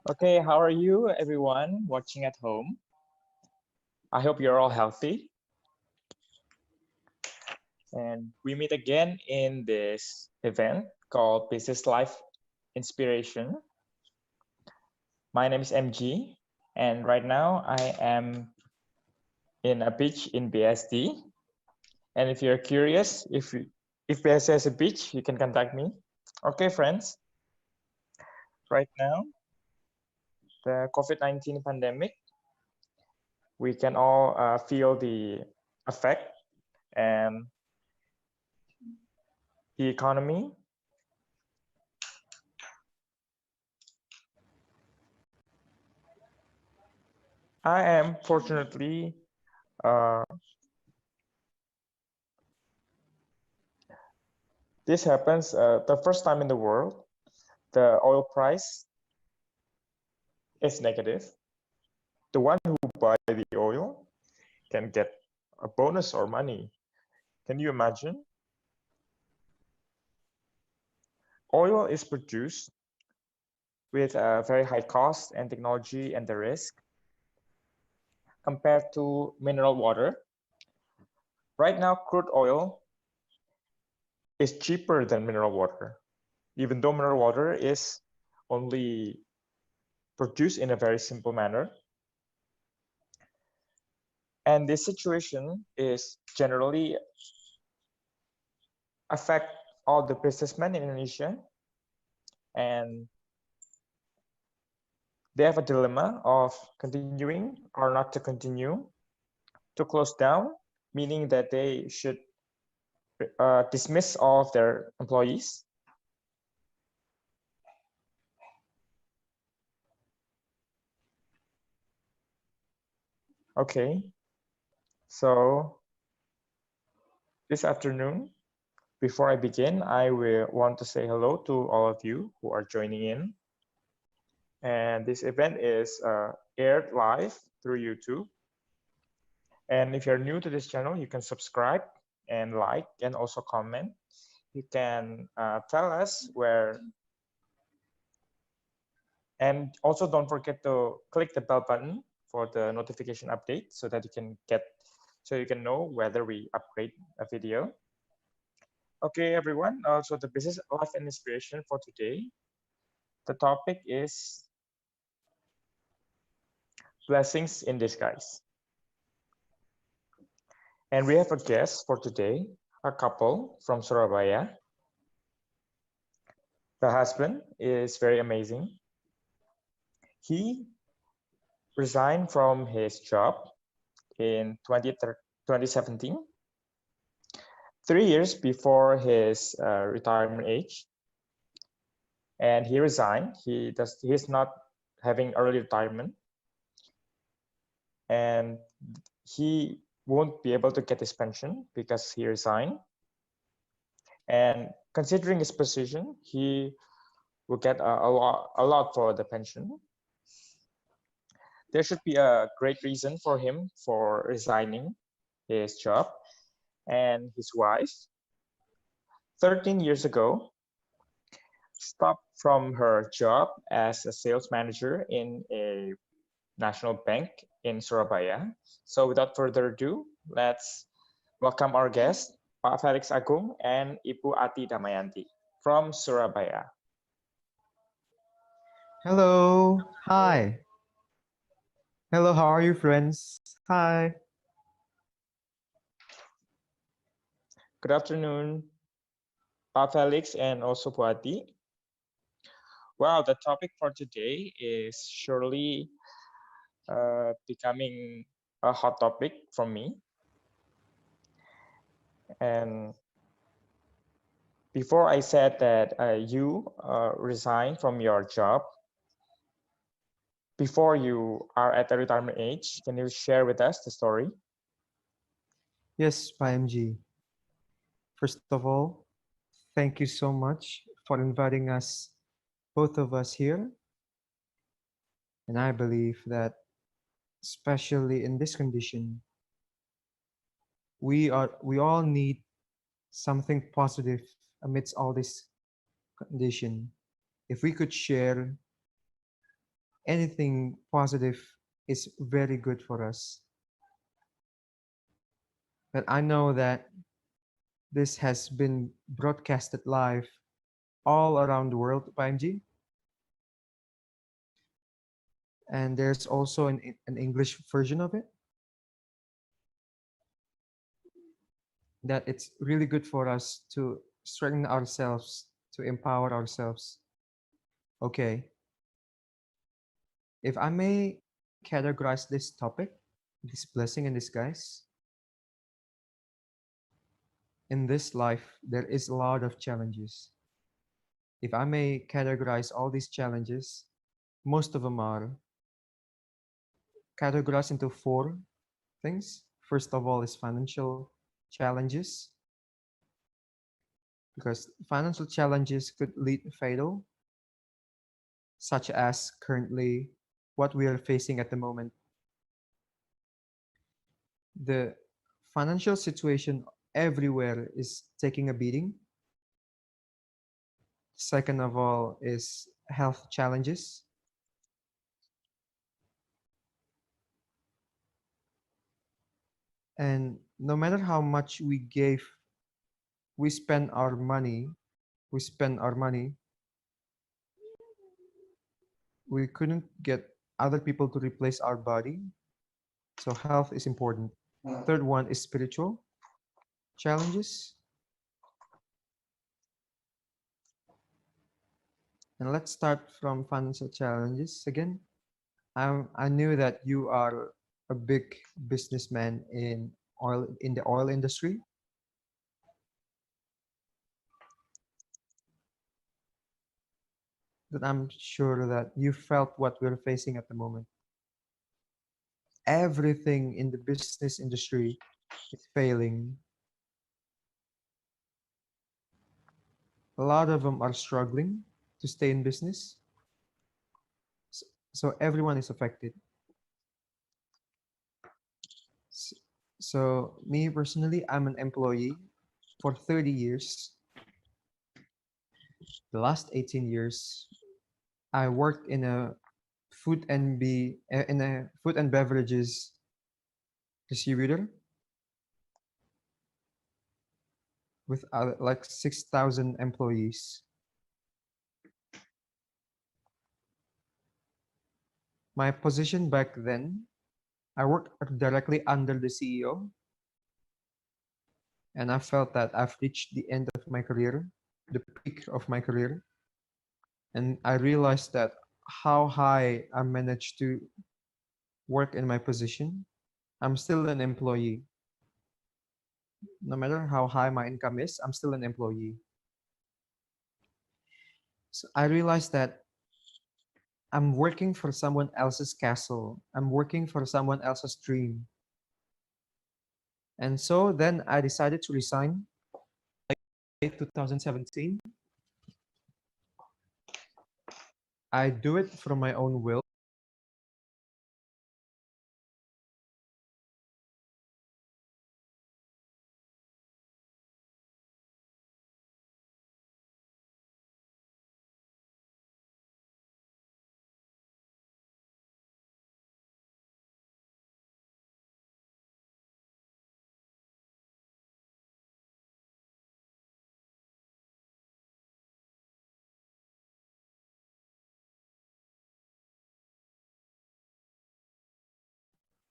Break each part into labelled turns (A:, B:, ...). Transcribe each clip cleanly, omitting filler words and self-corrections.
A: Okay, how are you, everyone watching at home? I hope you're all healthy. And we meet again in this event called Business Life Inspiration. My name is MG, and right now I am in a beach in BSD. And if you're curious, if BSD has a beach, you can contact me. Okay, friends. Right now, the COVID-19 pandemic, we can all feel the effect and the economy. I am fortunately this happens the first time in the world. The oil price is negative. The one who buy the oil can get a bonus or money. Can you imagine? Oil is produced with a very high cost and technology and the risk compared to mineral water. Right now, crude oil is cheaper than mineral water, even though mineral water is only produced in a very simple manner. And this situation is generally affect all the businessmen in Indonesia, and they have a dilemma of continuing or not to continue, to close down, meaning that they should dismiss all of their employees. Okay, so this afternoon, before I begin, I will want to say hello to all of you who are joining in. And this event is aired live through YouTube. And if you're new to this channel, you can subscribe and like and also comment. You can tell us where, and also don't forget to click the bell button for the notification update so that you can know whether we upgrade a video. Okay, everyone. So the business life and inspiration for today. The topic is blessings in disguise. And we have a guest for today, a couple from Surabaya. The husband is very amazing. He resigned from his job in 2017, 3 years before his retirement age. And he resigned. He's not having early retirement. And he won't be able to get his pension because he resigned. And considering his position, he will get a lot for the pension. There should be a great reason for him for resigning his job. And his wife, 13 years ago, stopped from her job as a sales manager in a national bank in Surabaya. So without further ado, let's welcome our guest, Pak Felix Agung and Ibu Ati Damayanti from Surabaya.
B: Hello, hi. Hello, how are you, friends? Hi.
A: Good afternoon, Pak Felix and also Bu Ati. Wow, the topic for today is surely becoming a hot topic from me. And before I said that you resigned from your job, before you are at the retirement age, can you share with us the story?
B: Yes, PMG. First of all, thank you so much for inviting us, both of us here. And I believe that, especially in this condition, we all need something positive amidst all this condition. If we could share anything positive is very good for us. But I know that this has been broadcasted live all around the world, PMG. And there's also an English version of it, that it's really good for us to strengthen ourselves, to empower ourselves. Okay, if I may categorize this topic, this blessing in disguise, in this life, there is a lot of challenges. If I may categorize all these challenges, most of them are categorized into four things. First of all is financial challenges, because financial challenges could lead fatal, such as currently what we are facing at the moment. The financial situation everywhere is taking a beating. Second of all is health challenges. And no matter how much we spend our money, we couldn't get other people to replace our body. So health is important. Third one is spiritual challenges. And let's start from financial challenges again. I knew that you are a big businessman in the oil industry. That I'm sure that you felt what we're facing at the moment. Everything in the business industry is failing. A lot of them are struggling to stay in business. So everyone is affected. So me personally, I'm an employee for 30 years. The last 18 years, I worked in a food and beverages distributor with like 6,000 employees. My position back then, I worked directly under the CEO, and I felt that I've reached the end of my career, the peak of my career. And I realized that how high I managed to work in my position, I'm still an employee. No matter how high my income is, I'm still an employee. So I realized that I'm working for someone else's castle. I'm working for someone else's dream. And so then I decided to resign in 2017. I do it from my own will.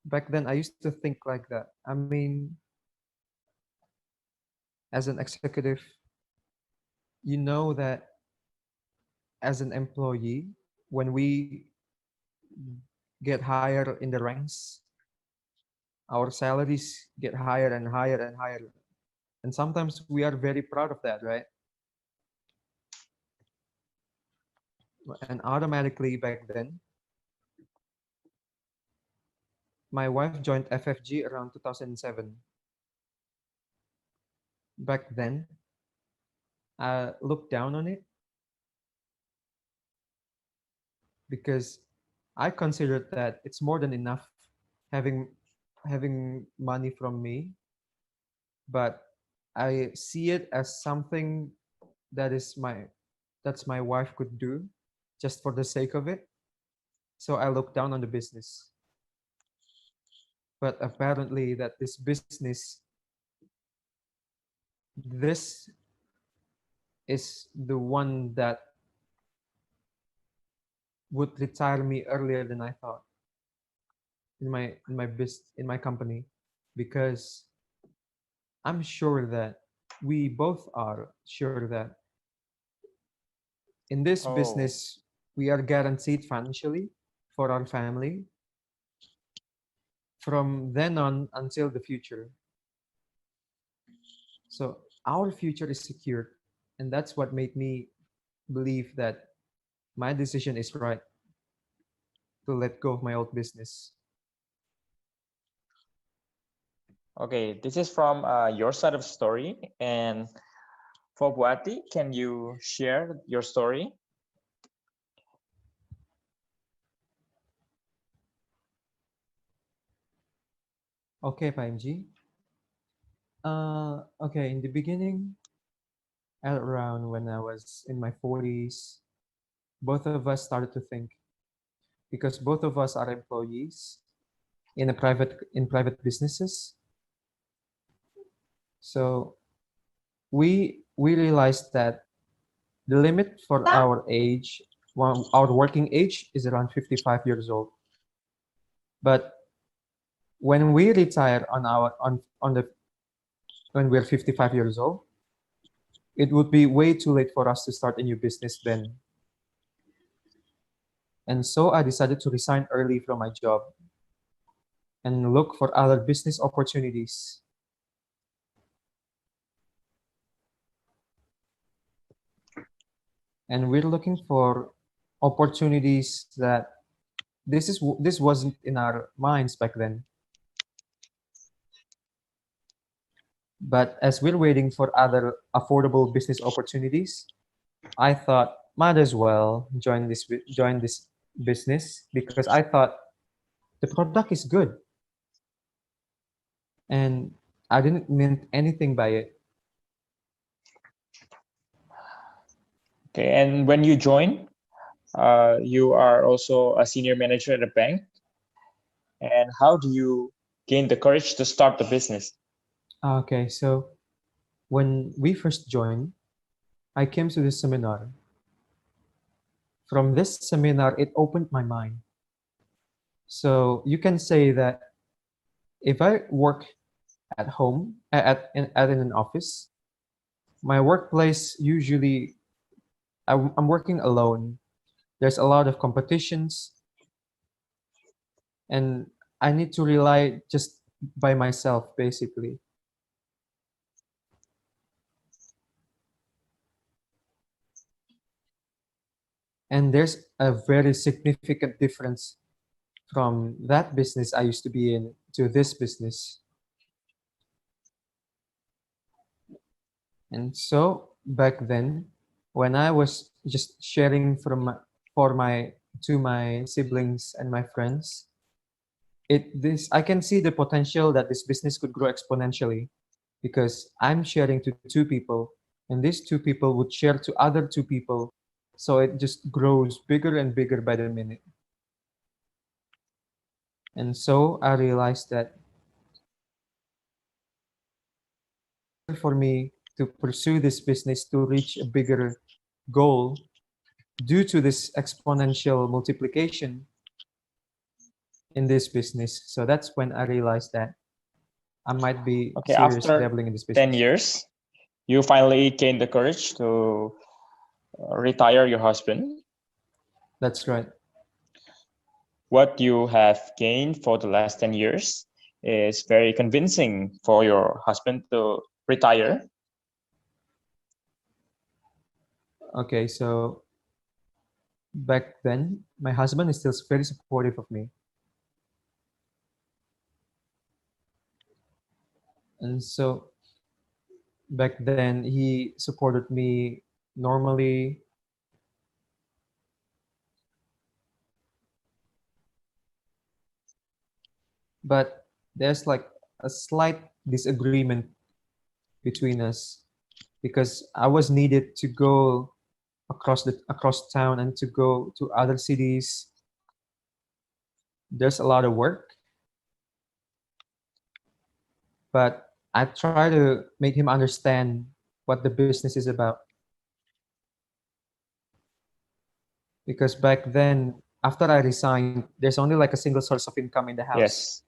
B: Back then, I used to think like that. I mean, as an executive, you know that as an employee, when we get higher in the ranks, our salaries get higher and higher and higher. And sometimes we are very proud of that, right? And automatically back then, my wife joined FFG around 2007. Back then, I looked down on it because I considered that it's more than enough having money from me, but I see it as something that is that's my wife could do just for the sake of it. So I looked down on the business. But apparently that this business, this is the one that would retire me earlier than I thought in my company, because I'm sure that we both are sure that in this
A: Oh,
B: business we are guaranteed financially for our family from then on until the future. So our future is secured, and that's what made me believe that my decision is right to let go of my old business.
A: okay. This is from your side of the story. And for Buati, can you share your story?
B: Okay, PMG. Okay, in the beginning, at around when I was in my 40s, both of us started to think, because both of us are employees in private businesses. So we realized that the limit for our age, well, our working age is around 55 years old. But when we retire on the when we're 55 years old, it would be way too late for us to start a new business then. And so I decided to resign early from my job and look for other business opportunities. And we're looking for opportunities that this wasn't in our minds back then. But as we're waiting for other affordable business opportunities, I thought might as well join this business, because I thought the product is good and I didn't mean anything by it.
A: Okay. And when you join, you are also a senior manager at a bank. And how do you gain the courage to start the business?
B: Okay, so when we first joined, I came to this seminar. From this seminar, it opened my mind. So you can say that if I work at home, at in an office, my workplace usually I'm working alone. There's a lot of competitions, and I need to rely just by myself, basically. And there's a very significant difference from that business I used to be in to this business. And so back then, when I was just sharing for my to my siblings and my friends, I can see the potential that this business could grow exponentially, because I'm sharing to two people, and these two people would share to other two people, so it just grows bigger and bigger by the minute. And so I realized that for me to pursue this business to reach a bigger goal due to this exponential multiplication in this business. So that's when I realized that I might be
A: Okay.
B: serious
A: After
B: dabbling in this
A: 10
B: business.
A: years, you finally gained the courage to retire your husband.
B: That's right.
A: What you have gained for the last 10 years is very convincing for your husband to retire.
B: Okay, so back then, my husband is still very supportive of me. And so back then, he supported me normally. But there's like a slight disagreement between us, because I was needed to go across town and to go to other cities there's a lot of work, but I try to make him understand what the business is about. Because back then, after I resigned, there's only like a single source of income in the house.
A: Yes.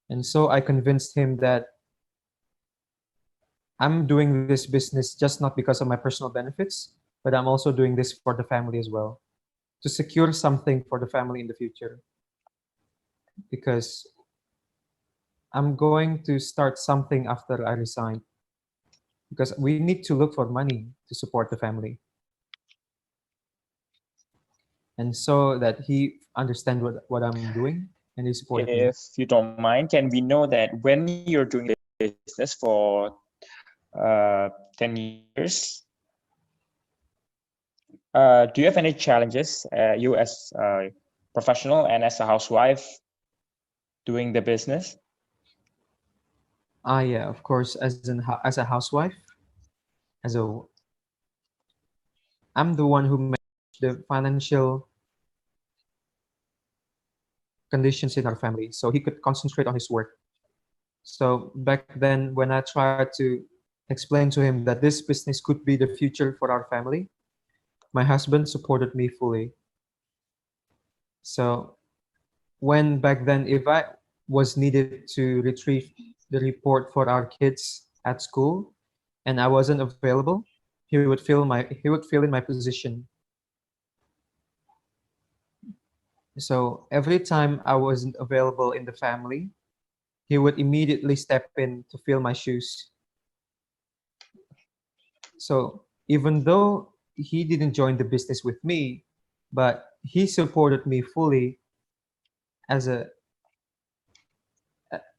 B: And so I convinced him that I'm doing this business just not because of my personal benefits, but I'm also doing this for the family as well, to secure something for the family in the future. Because I'm going to start something after I resign, because we need to look for money to support the family. And so that he understand what I'm doing and he supported me.
A: If you don't mind, can we know that when you're doing business for 10 years, do you have any challenges, you as a professional and as a housewife doing the business?
B: Yeah, of course, as a housewife, as a I'm the one who managed the financial conditions in our family, so he could concentrate on his work. So back then, when I tried to explain to him that this business could be the future for our family, my husband supported me fully. So when back then, if I was needed to retrieve the report for our kids at school and I wasn't available, he would fill in my position. So every time I wasn't available in the family, he would immediately step in to fill my shoes. So even though he didn't join the business with me, but he supported me fully as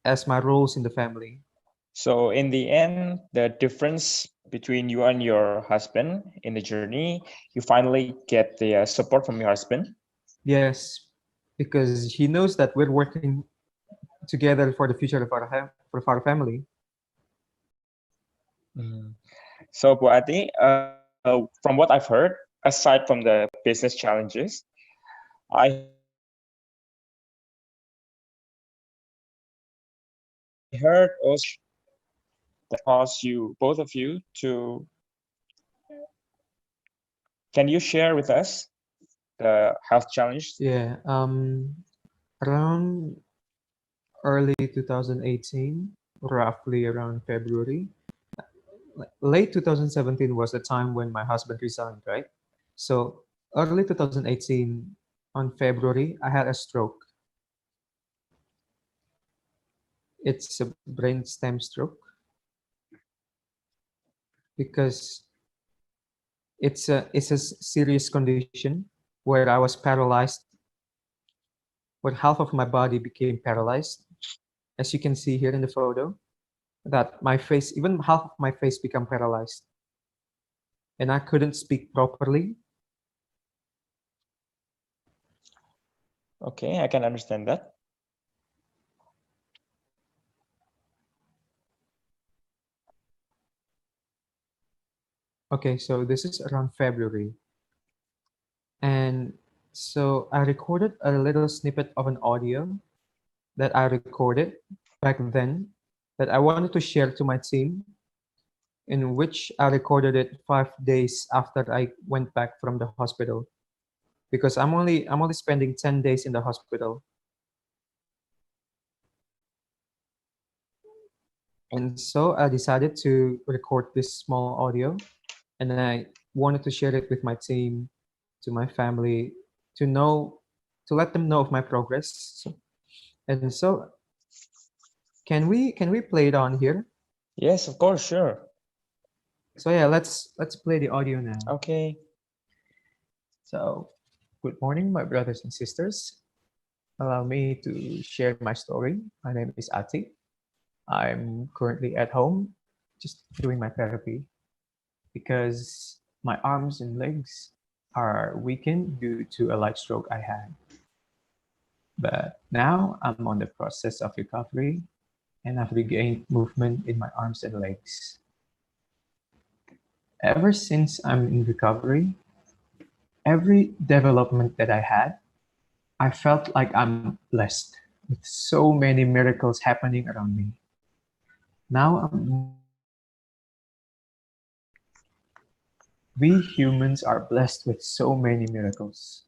B: as my roles in the family.
A: So in the end, the difference between you and your husband in the journey, you finally get the support from your husband.
B: Yes, because he knows that we're working together for the future of for our family.
A: So Bu Ati, from what I've heard, aside from the business challenges, I heard also that caused you, both of you, to. Can you share with us the health challenge?
B: Yeah, around early 2018, roughly around February. Late 2017 was the time when my husband resigned, right? So early 2018, on February, I had a stroke. It's a brainstem stroke because it's a serious condition where I was paralyzed, where half of my body became paralyzed. As you can see here in the photo, that my face, even half of my face became paralyzed. And I couldn't speak properly.
A: Okay, I can understand that.
B: Okay, so this is around February. And so I recorded a little snippet of an audio that I recorded back then that I wanted to share to my team, in which I recorded it 5 days after I went back from the hospital, because I'm only spending 10 days in the hospital. And so I decided to record this small audio, and I wanted to share it with my team, to my family, to know, to let them know of my progress. And so can we play it on here?
A: Yes, of course, sure.
B: So yeah, let's play the audio now.
A: Okay.
B: So good morning, my brothers and sisters. Allow me to share my story. My name is Ati. I'm currently at home just doing my therapy because my arms and legs are weakened due to a light stroke I had. But now I'm on the process of recovery and I've regained movement in my arms and legs. Ever since I'm in recovery, every development that I had, I felt like I'm blessed with so many miracles happening around me. Now I'm We humans are blessed with so many miracles,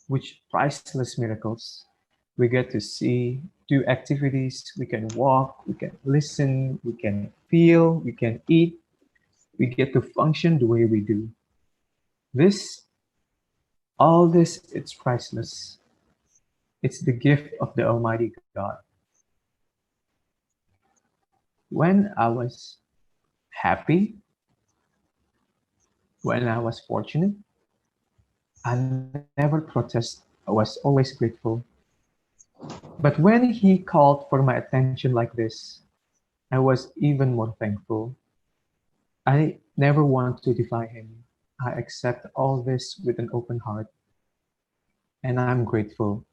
B: which priceless miracles. We get to see, do activities, we can walk, we can listen, we can feel, we can eat, we get to function the way we do. This, all this, it's priceless. It's the gift of the Almighty God. When I was happy, when I was fortunate, I never protest. I was always grateful. But when he called for my attention like this, I was even more thankful. I never want to defy him. I accept all this with an open heart, and I'm grateful.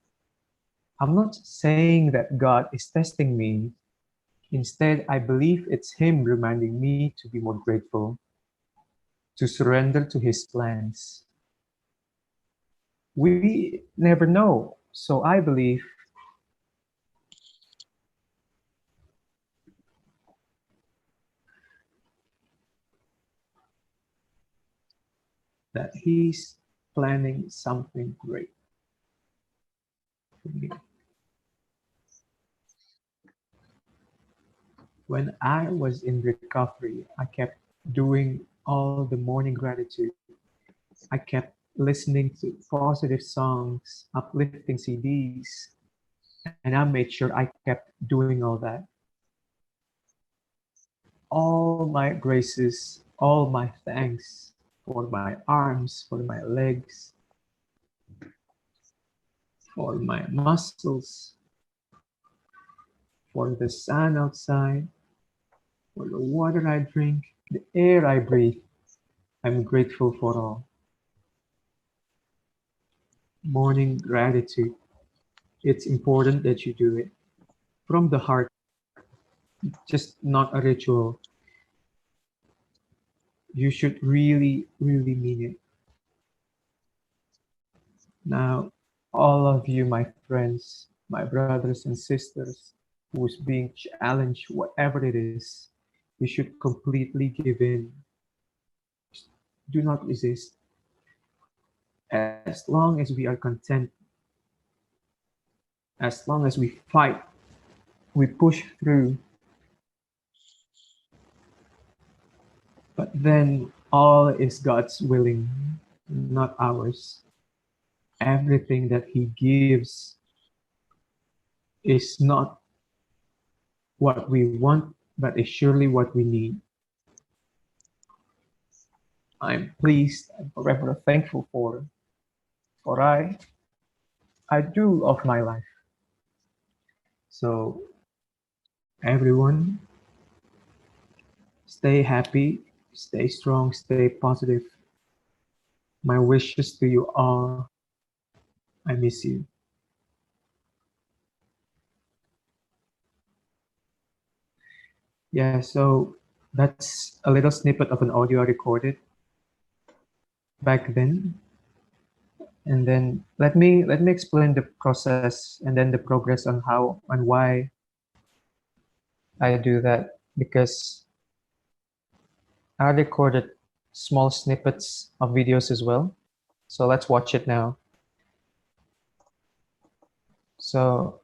B: I'm not saying that God is testing me. Instead, I believe it's Him reminding me to be more grateful, to surrender to His plans. We never know, so I believe that He's planning something great for me. When I was in recovery, I kept doing all the morning gratitude. I kept listening to positive songs, uplifting CDs, and I made sure I kept doing all that. All my graces, all my thanks for my arms, for my legs, for my muscles, for the sun outside, for the water I drink, the air I breathe. I'm grateful for all. Morning gratitude. It's important that you do it from the heart, just not a ritual. You should really, really mean it. Now, all of you, my friends, my brothers and sisters, who's being challenged, whatever it is, you should completely give in. Do not resist. As long as we are content, as long as we fight, we push through. But then all is God's willing, not ours. Everything that He gives is not what we want, but is surely what we need. I'm pleased and forever thankful for I do love my life. So everyone, stay happy, stay strong, stay positive. My wishes to you all. I miss you. Yeah, so that's a little snippet of an audio I recorded back then. And then let me explain the process and then the progress on how and why I do that, because I recorded small snippets of videos as well. So let's watch it now. So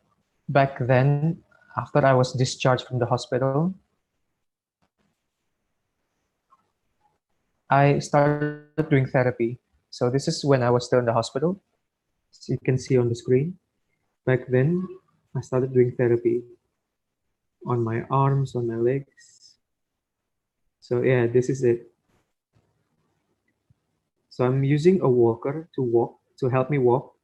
B: back then, after I was discharged from the hospital, I started doing therapy. So this is when I was still in the hospital. So you can see on the screen. Back then, I started doing therapy on my arms, on my legs. So yeah, this is it. So I'm using a walker to help me walk.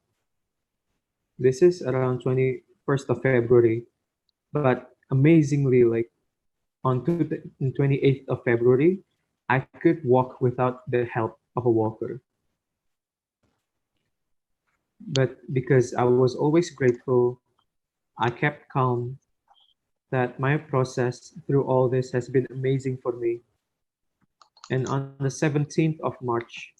B: This is around 21st of February. But amazingly, like on 28th of February, I could walk without the help of a walker. But because I was always grateful, I kept calm, that my process through all this has been amazing for me. And on the 17th of March,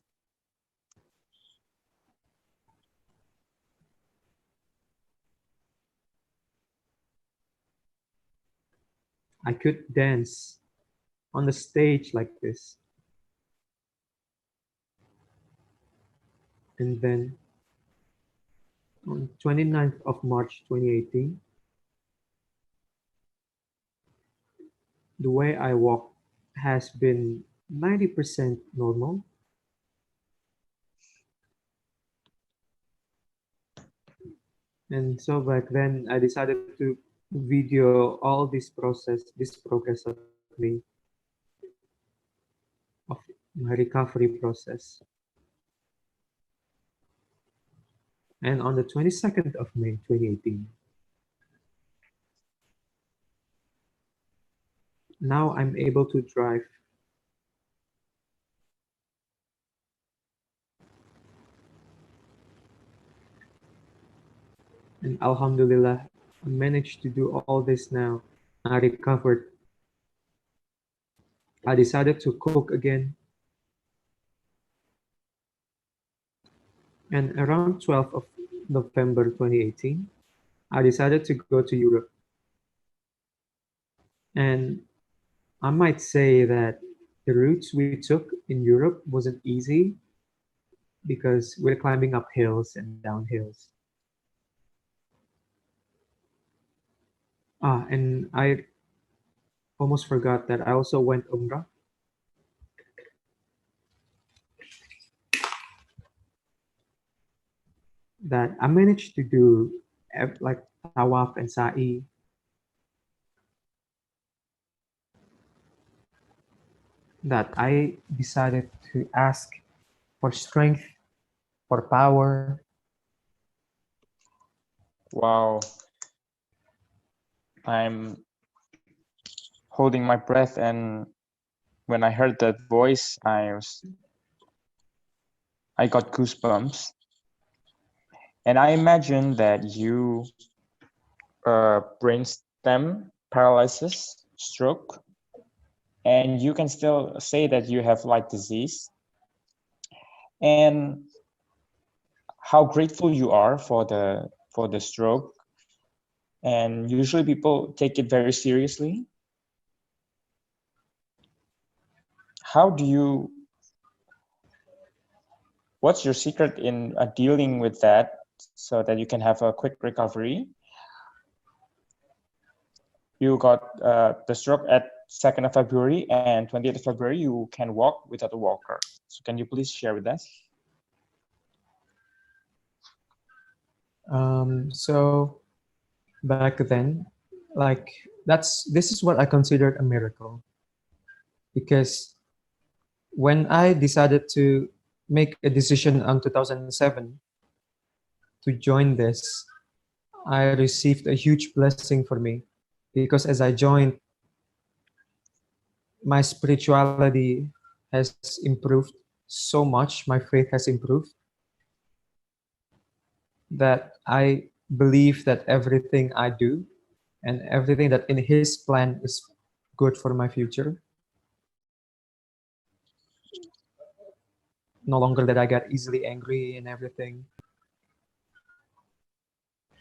B: I could dance on the stage like this. And then on 29th of March 2018, the way I walk has been 90% normal. And so back then I decided to video all this progress of me, of my recovery process. And on the 22nd of May 2018, now I'm able to drive. And Alhamdulillah, I managed to do all this now. I recovered. I decided to cook again. And around 12th of November 2018, I decided to go to Europe. And I might say that the routes we took in Europe wasn't easy because we're climbing up hills and down hills. And I almost forgot that I also went Umrah. That I managed to do like tawaf and sa'i. That I decided to ask for strength, for power.
A: Wow. I'm holding my breath, and when I heard that voice, I got goosebumps. And I imagine that you brainstem paralysis, stroke, and you can still say that you have light disease. And how grateful you are for the stroke. And usually people take it very seriously. What's your secret in dealing with that so that you can have a quick recovery? You got the stroke at 2nd of February, and 20th of February, you can walk without a walker. So can you please share with us?
B: So back then, like this is what I considered a miracle, because when I decided to make a decision on 2007 to join this, I received a huge blessing for me, because as I joined, my spirituality has improved so much, my faith has improved, that I believe that everything I do and everything that in His plan is good for my future. No longer that I get easily angry and everything.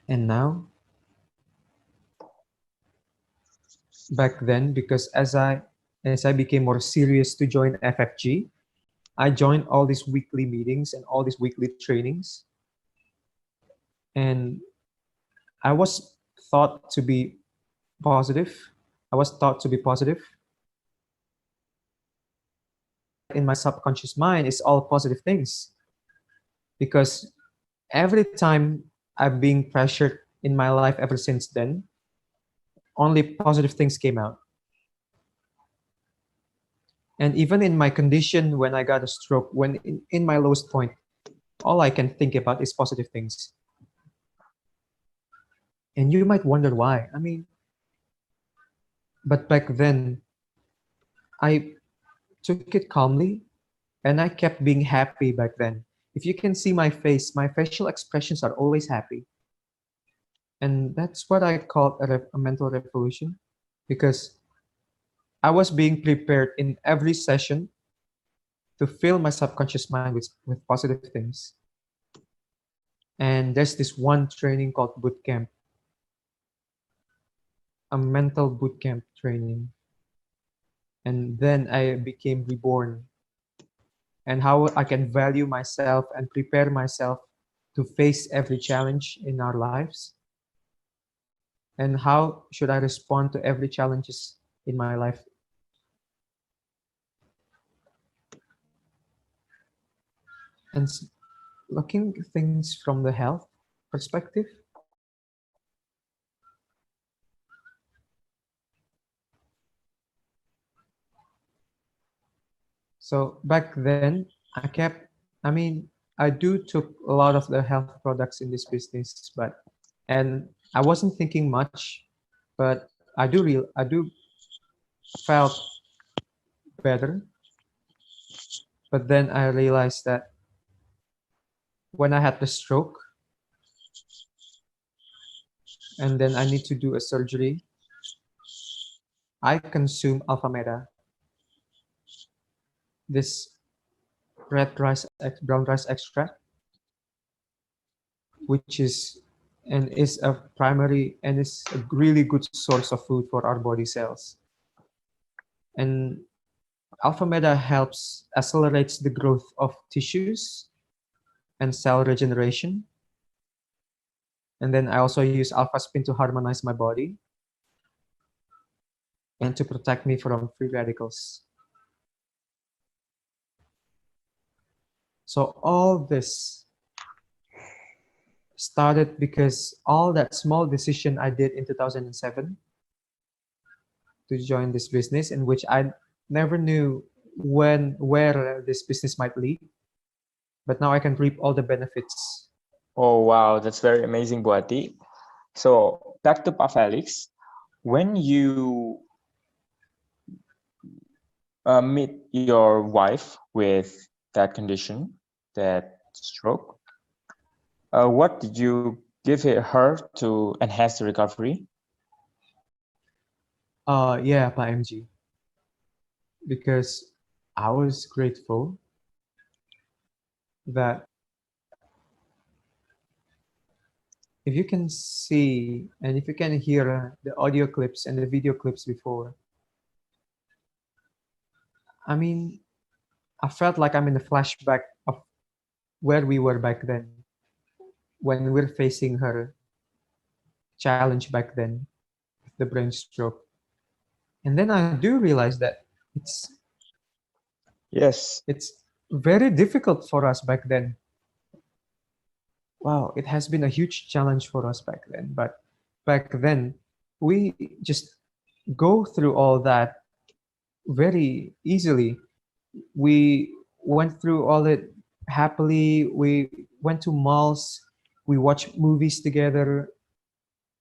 B: And now, back then, because as I became more serious to join FFG, I joined all these weekly meetings and all these weekly trainings. And I was thought to be positive. I was taught to be positive. In my subconscious mind, it's all positive things. Because every time I'm being pressured in my life ever since then, only positive things came out. And even in my condition when I got a stroke, when in my lowest point, all I can think about is positive things. And you might wonder why. I mean, but back then, I took it calmly and I kept being happy back then. If you can see my face, my facial expressions are always happy. And that's what I call a mental revolution, because I was being prepared in every session to fill my subconscious mind with positive things. And there's this one training called boot camp, a mental boot camp training. And then I became reborn. And how I can value myself and prepare myself to face every challenge in our lives. And how should I respond to every challenges in my life. And looking things from the health perspective, so back then I mean, I do took a lot of the health products in this business, and I wasn't thinking much, but I do felt better. But then I realized that when I had the stroke, and then I need to do a surgery, I consume alpha meta, this brown rice extract, which is a primary and is a really good source of food for our body cells. And alpha meta helps accelerates the growth of tissues and cell regeneration. And then I also use alpha spin to harmonize my body and to protect me from free radicals. So all this started because all that small decision I did in 2007 to join this business, in which I never knew where this business might lead, but now I can reap all the benefits.
A: Oh, wow, that's very amazing, Buati. So back to Pa Felix, when you meet your wife with that condition, that stroke, what did you give her to enhance the recovery?
B: Yeah, Pa MG, because I was grateful that if you can see and if you can hear the audio clips and the video clips before, I mean, I felt like I'm in a flashback of where we were back then when we're facing her challenge back then, the brain stroke. And then I do realize that
A: Yes.
B: it's very difficult for us back then. Wow, it has been a huge challenge for us back then. But back then, we just go through all that very easily. We went through all it happily. We went to malls. We watched movies together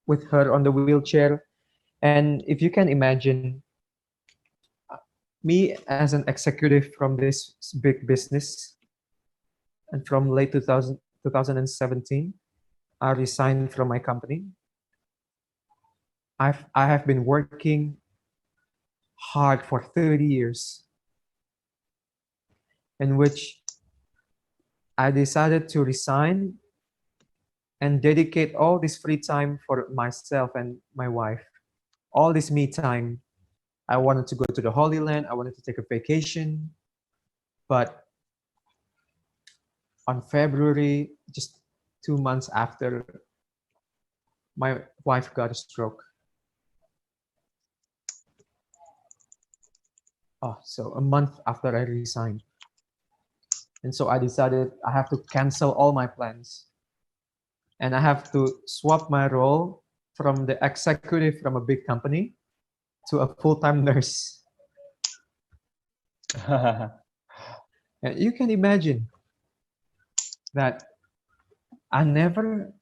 B: with her on the wheelchair. And if you can imagine, me as an executive from this big business, and from late 2017, I resigned from my company. I have been working hard for 30 years, in which I decided to resign and dedicate all this free time for myself and my wife. All this me time. I wanted to go to the Holy Land. I wanted to take a vacation. But on February, just 2 months after, my wife got a stroke. Oh, so a month after I resigned. And so I decided I have to cancel all my plans. And I have to swap my role from the executive from a big company to a full-time nurse. And you can imagine that I never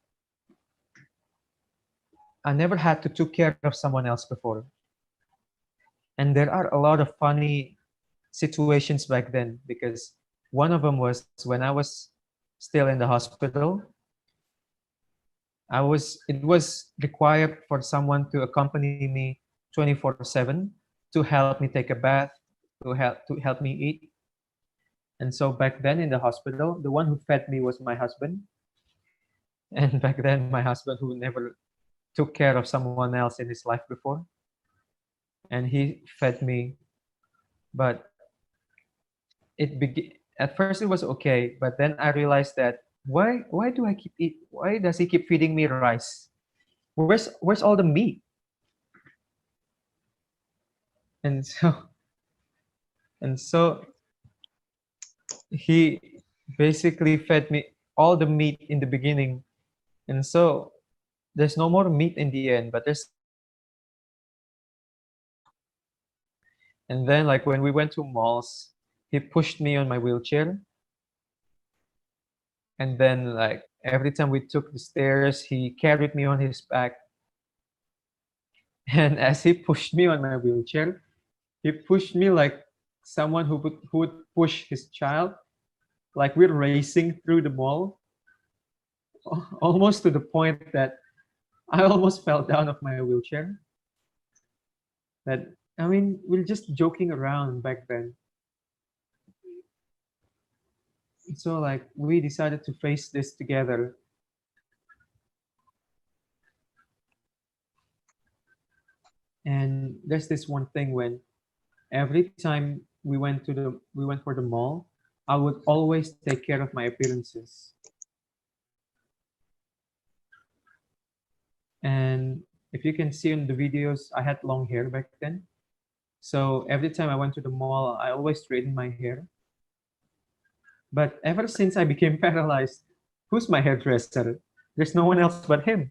B: had to take care of someone else before. And there are a lot of funny situations back then, because one of them was when I was still in the hospital. It was required for someone to accompany me 24/7 to help me take a bath, to help me eat. And so back then in the hospital, the one who fed me was my husband. And back then, my husband, who never took care of someone else in his life before. and he fed me. But at first it was okay, but then I realized that why does he keep feeding me rice? Where's all the meat? And so and so he basically fed me all the meat in the beginning, and so there's no more meat in the end, but there's still meat. And then, like, when we went to malls, he pushed me on my wheelchair, and then, like, every time we took the stairs, he carried me on his back. And as he pushed me on my wheelchair, he pushed me like someone who would push his child, like we're racing through the mall, almost to the point that I almost fell down off my wheelchair. That, I mean, we're just joking around back then. So, like, we decided to face this together. And there's this one thing when every time we went for the mall, I would always take care of my appearances. And if you can see in the videos, I had long hair back then. So every time I went to the mall, I always straightened my hair. But ever since I became paralyzed, who's my hairdresser? There's no one else but him.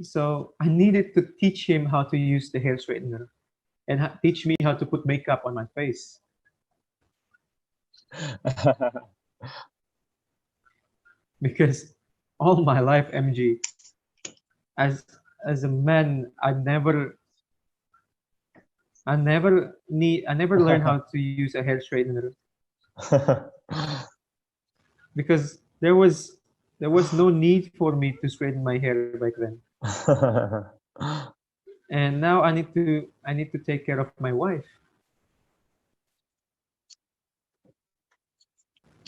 B: So I needed to teach him how to use the hair straightener and teach me how to put makeup on my face. Because all my life, MG, as a man, I never learned how to use a hair straightener because there was no need for me to straighten my hair back then. And now I need to take care of my wife.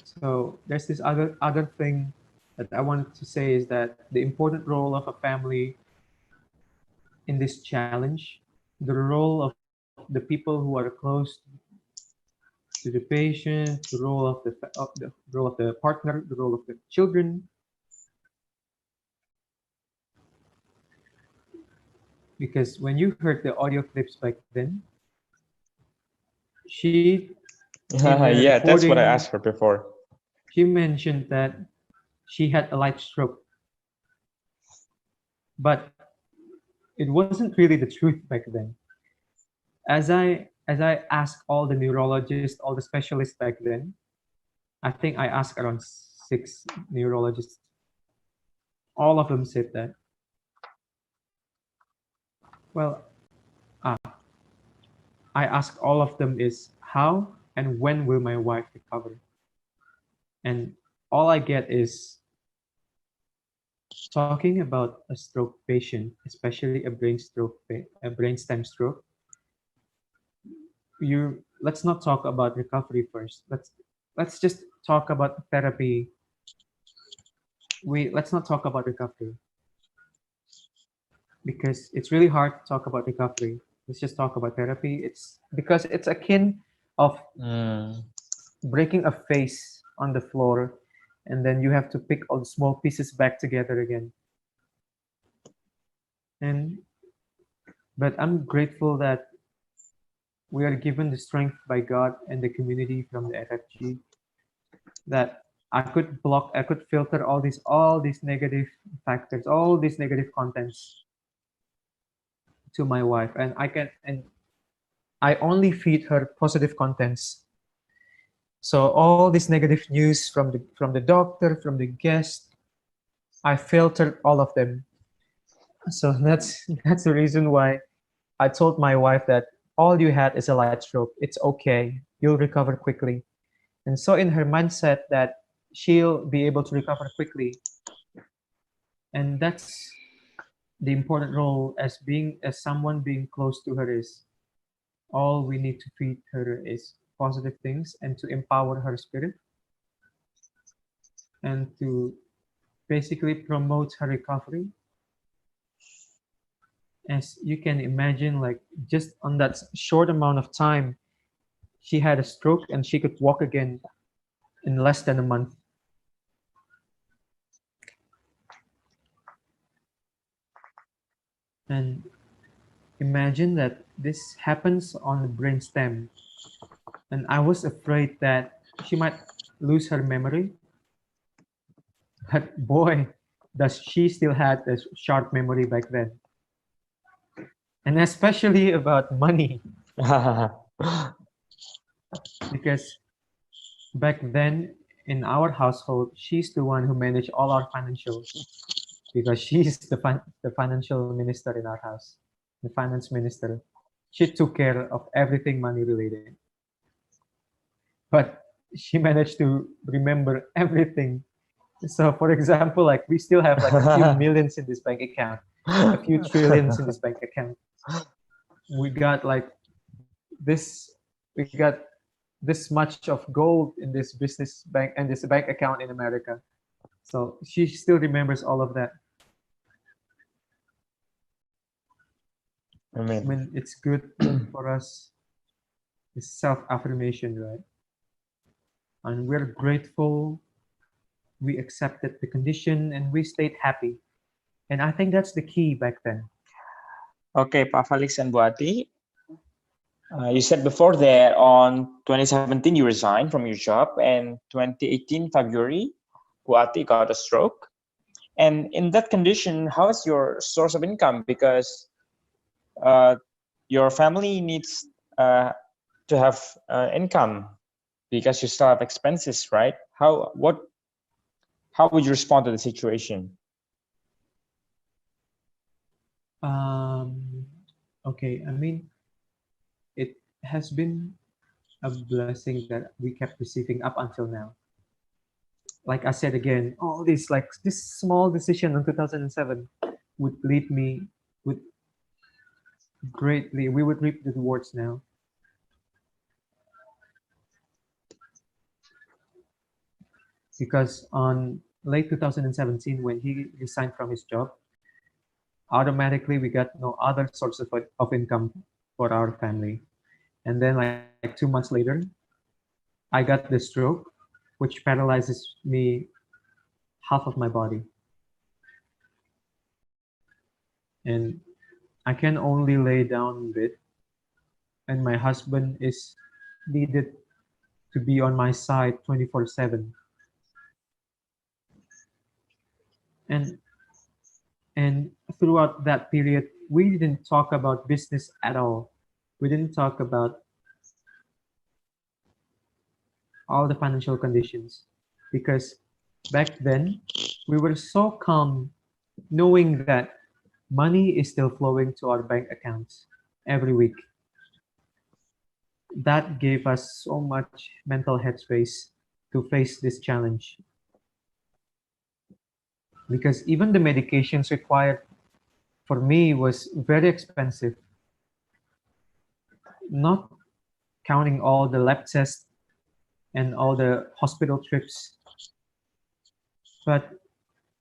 B: So there's this other thing that I wanted to say is that the important role of a family in this challenge, the role of the people who are close to the patient, the role of the partner, the role of the children. Because when you heard the audio clips back then, she
A: Yeah, that's what I
B: recording,
A: asked for before.
B: she mentioned that she had a light stroke. But it wasn't really the truth back then. As I asked all the neurologists, all the specialists back then, I think I asked around 6 neurologists. All of them said that. Well, I asked all of them is how and when will my wife recover? And all I get is talking about a stroke patient, especially a a brainstem stroke. Let's not talk about recovery first. Let's just talk about therapy. Let's not talk about recovery because it's really hard to talk about recovery. Let's just talk about therapy. It's because it's akin of breaking a vase on the floor, and then you have to pick all the small pieces back together again. And but I'm grateful that we are given the strength by God and the community from the FFG that I could filter all these negative factors, all these negative contents to my wife, and I only feed her positive contents. So all this negative news from the doctor, from the guest, I filtered all of them. So that's the reason why I told my wife that all you had is a light stroke. It's okay. You'll recover quickly. And so in her mindset that she'll be able to recover quickly. And that's the important role as someone being close to her is all we need to feed her is positive things and to empower her spirit and to basically promote her recovery. As you can imagine, like just on that short amount of time, she had a stroke and she could walk again in less than a month. And imagine that this happens on the brainstem. And I was afraid that she might lose her memory. But boy, does she still had a sharp memory back then. And especially about money, because back then in our household, she's the one who managed all our financials because she's the financial minister in our house, the finance minister. She took care of everything money related. But she managed to remember everything. So, for example, like we still have like a few millions in this bank account, a few trillions in this bank account. We got like this, we got this much of gold in this business bank and this bank account in America. So she still remembers all of that.
A: I
B: I
A: mean,
B: mean, it's good for us. It's self-affirmation, right? And we're grateful. We accepted the condition and we stayed happy. And I think that's the key back then.
A: okay, Pa Felix and Buati, you said before that on 2017 you resigned from your job, and 2018 February, Buati got a stroke. And in that condition, how is your source of income? Because uh, your family needs to have income because you still have expenses, right? How would you respond to the situation?
B: Um, okay, I mean, it has been a blessing that we kept receiving up until now. Like I said again, all this like this small decision in 2007 would lead me would greatly we would reap the rewards now. Because on late 2017 when he resigned from his job, automatically we got no other source of income for our family. And then like 2 months later, I got the stroke, which paralyzes me half of my body. And I can only lay down in bed, and my husband is needed to be on my side 24/7. And and throughout that period, we didn't talk about business at all. We didn't talk about all the financial conditions because back then we were so calm knowing that money is still flowing to our bank accounts every week. That gave us so much mental headspace to face this challenge because even the medications required for me was very expensive, not counting all the lab tests and all the hospital trips. But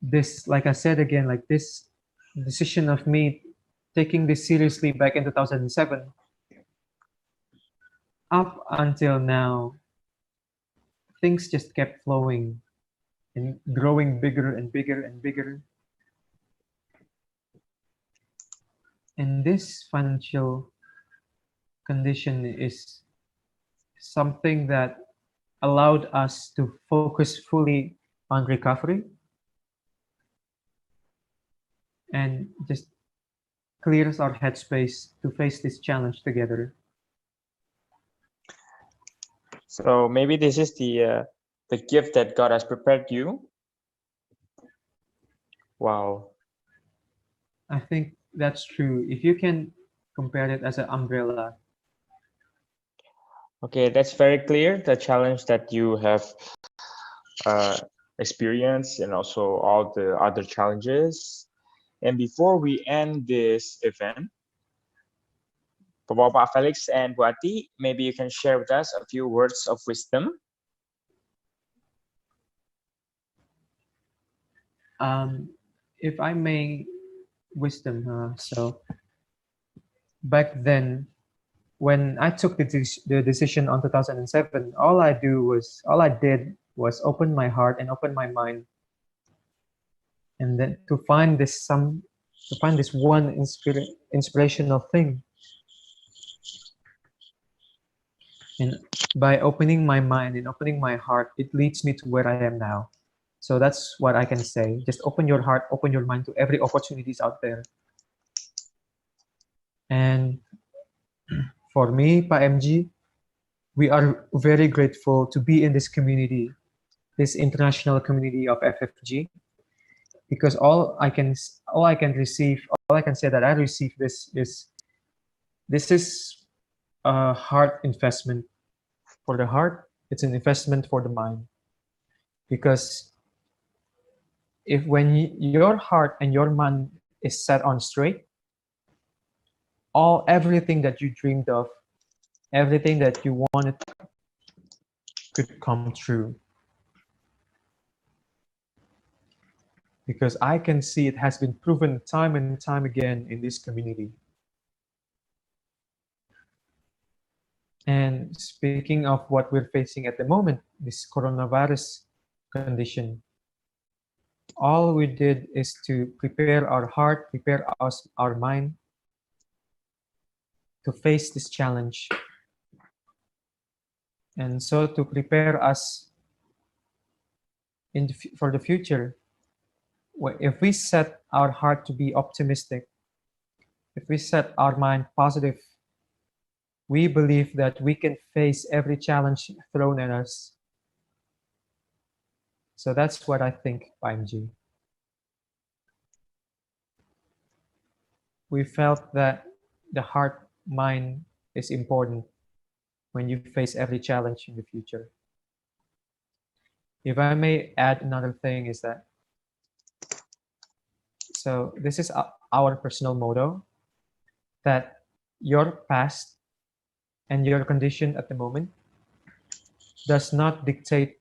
B: this, like I said again, like this decision of me taking this seriously back in 2007 up until now, things just kept flowing and growing bigger and bigger and bigger. And this financial condition is something that allowed us to focus fully on recovery and just clears our headspace to face this challenge together.
A: So maybe this is the gift that God has prepared you. Wow.
B: I think that's true. If you can compare it as an umbrella.
A: Okay, that's very clear. The challenge that you have experienced and also all the other challenges. And before we end this event, Bapak Felix and Buati, maybe you can share with us a few words of wisdom.
B: If I may, wisdom. So back then, when I took the decision on 2007, all I did was open my heart and open my mind, and then to find this one inspirational thing. And by opening my mind and opening my heart, it leads me to where I am now. So that's what I can say. Just open your heart, open your mind to every opportunities out there. And for me, PMG, we are very grateful to be in this community, this international community of FFG, because all I can say that I receive this is a heart investment for the heart. It's an investment for the mind, because if when your heart and your mind is set on straight, everything that you dreamed of, everything that you wanted could come true. Because I can see it has been proven time and time again in this community. And speaking of what we're facing at the moment, this coronavirus condition, all we did is to prepare our heart, prepare our mind to face this challenge. And so to prepare us for the future, if we set our heart to be optimistic, if we set our mind positive, we believe that we can face every challenge thrown at us. So that's what I think, PMG. We felt that the heart mind is important when you face every challenge in the future. If I may add another thing is that, so this is our personal motto, that your past and your condition at the moment does not dictate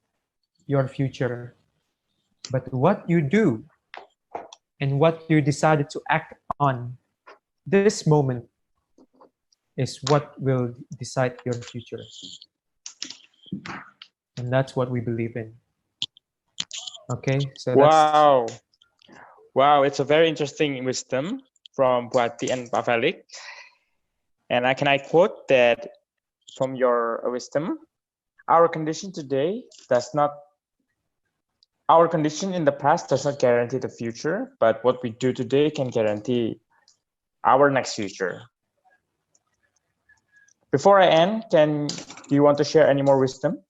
B: your future, but what you do and what you decided to act on this moment is what will decide your future. And that's what we believe in. Okay, so
A: Wow. Wow, it's a very interesting wisdom from Buati and Pak Felix. And I quote that from your wisdom, our condition today our condition in the past does not guarantee the future, but what we do today can guarantee our next future. Before I end, do you want to share any more wisdom?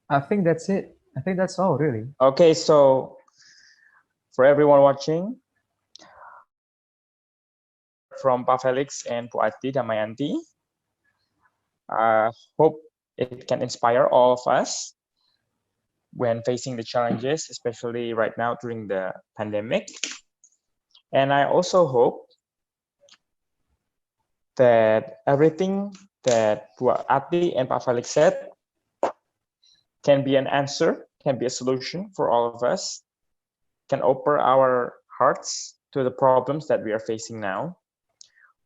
B: I think that's it. I think that's all, really.
A: Okay, so for everyone watching, from Pak Felix and Buati Damayanti, I hope it can inspire all of us when facing the challenges, especially right now during the pandemic. And I also hope that everything that Buati and Pak Felix said can be an answer, can be a solution for all of us, can open our hearts to the problems that we are facing now.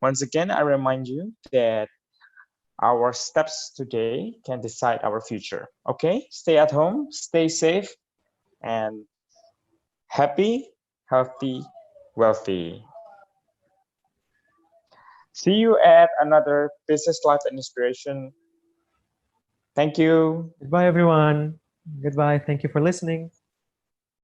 A: Once again, I remind you that our steps today can decide our future. Okay, stay at home, stay safe, and happy, healthy, wealthy. See you at another Business Life and Inspiration. Thank you.
B: Goodbye, everyone. Goodbye. Thank you for listening.